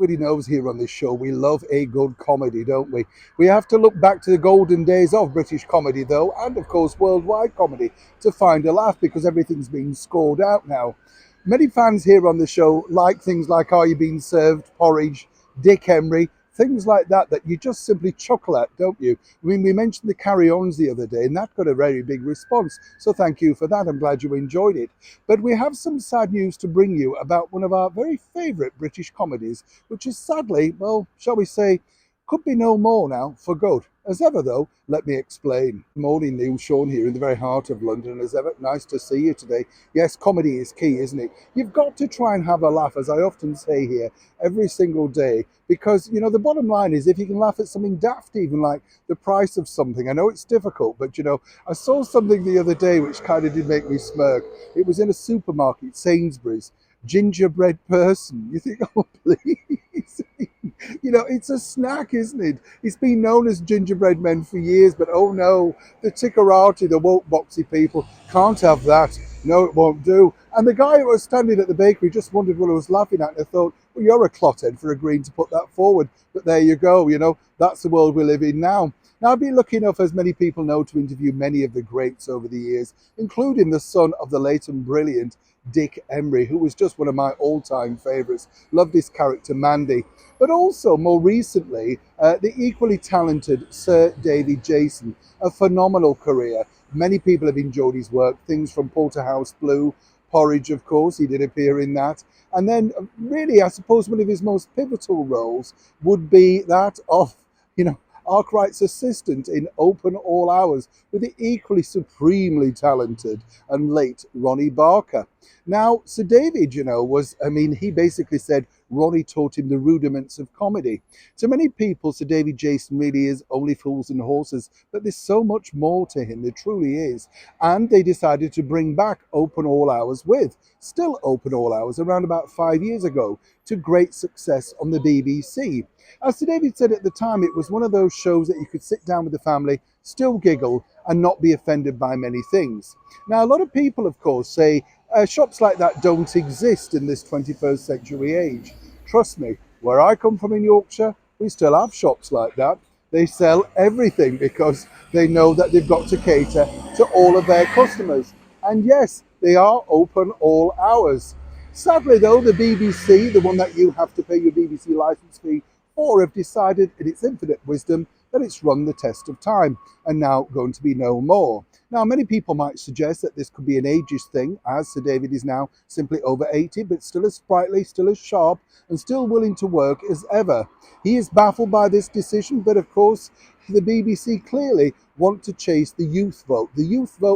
Everybody knows here on this show we love a good comedy, don't we? We have to look back to the golden days of British comedy, though, and of course worldwide comedy, to find a laugh because everything's being scored out now. Many fans here on the show like things like Are You Being Served, Porridge, Dick Emery, things like that you just simply chuckle at, don't you? I mean, we mentioned the Carry-Ons the other day, and that got a very big response. So thank you for that. I'm glad you enjoyed it. But we have some sad news to bring you about one of our very favourite British comedies, which is sadly, well, shall we say, could be no more now for good. As ever, though, let me explain. Morning, Neil Sean here in the very heart of London. As ever, nice to see you today. Yes, comedy is key, isn't it? You've got to try and have a laugh, as I often say here, every single day. Because, you know, the bottom line is if you can laugh at something daft, even like the price of something. I know it's difficult, but, you know, I saw something the other day which kind of did make me smirk. It was in a supermarket, Sainsbury's. Gingerbread person. You think, oh, please. You know, it's a snack, isn't it? It's been known as gingerbread men for years, but oh no, the Tickerati, the woke boxy people can't have that. No, it won't do. And the guy who was standing at the bakery just wondered what I was laughing at, and I thought, well, you're a clothead for agreeing to put that forward. But there you go, you know, that's the world we live in now. Now, I've been lucky enough, as many people know, to interview many of the greats over the years, including the son of the late and brilliant Dick Emery, who was just one of my all-time favourites. Loved his character, Mandy. But also, more recently, the equally talented Sir David Jason, a phenomenal career. Many people have enjoyed his work, things from Porterhouse Blue, Porridge, of course, he did appear in that. And then, really, I suppose one of his most pivotal roles would be that of, you know, Arkwright's assistant in Open All Hours with the equally supremely talented and late Ronnie Barker. Now, Sir David, you know, he basically said Ronnie taught him the rudiments of comedy. To many people, Sir David Jason really is only fools and horses, but there's so much more to him, there truly is. And they decided to bring back Open All Hours still Open All Hours, around about 5 years ago, to great success on the BBC. As Sir David said at the time, it was one of those shows that you could sit down with the family, still giggle, and not be offended by many things. Now, a lot of people, of course, say shops like that don't exist in this 21st century age. Trust me, where I come from in Yorkshire, we still have shops like that. They sell everything because they know that they've got to cater to all of their customers. And yes, they are open all hours. Sadly, though, the BBC, the one that you have to pay your BBC license fee for, have decided in its infinite wisdom that it's run the test of time and now going to be no more. Now, many people might suggest that this could be an ageist thing, as Sir David is now simply over 80, but still as sprightly, still as sharp, and still willing to work as ever. He is baffled by this decision, but of course, the BBC clearly want to chase the youth vote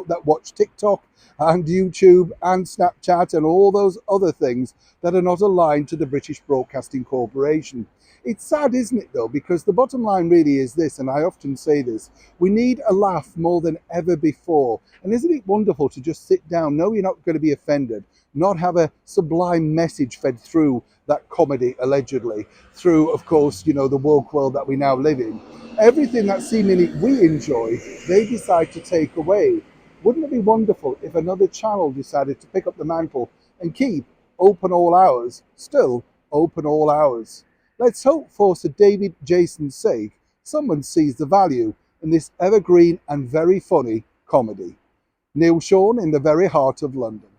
that watch TikTok and YouTube and Snapchat and all those other things that are not aligned to the British Broadcasting Corporation. It's sad, isn't it, though, because the bottom line really is this, and I often say this: we need a laugh more than ever before. And isn't it wonderful to just sit down, know you're not going to be offended, not have a sublime message fed through that comedy, allegedly, through, of course, you know, the woke world that we now live in. Everything that seemingly we enjoy, they decide to take away. Wouldn't it be wonderful if another channel decided to pick up the mantle and keep Open All Hours still Open All Hours? Let's hope, for Sir David Jason's sake, someone sees the value in this evergreen and very funny comedy. Neil Sean in the very heart of London.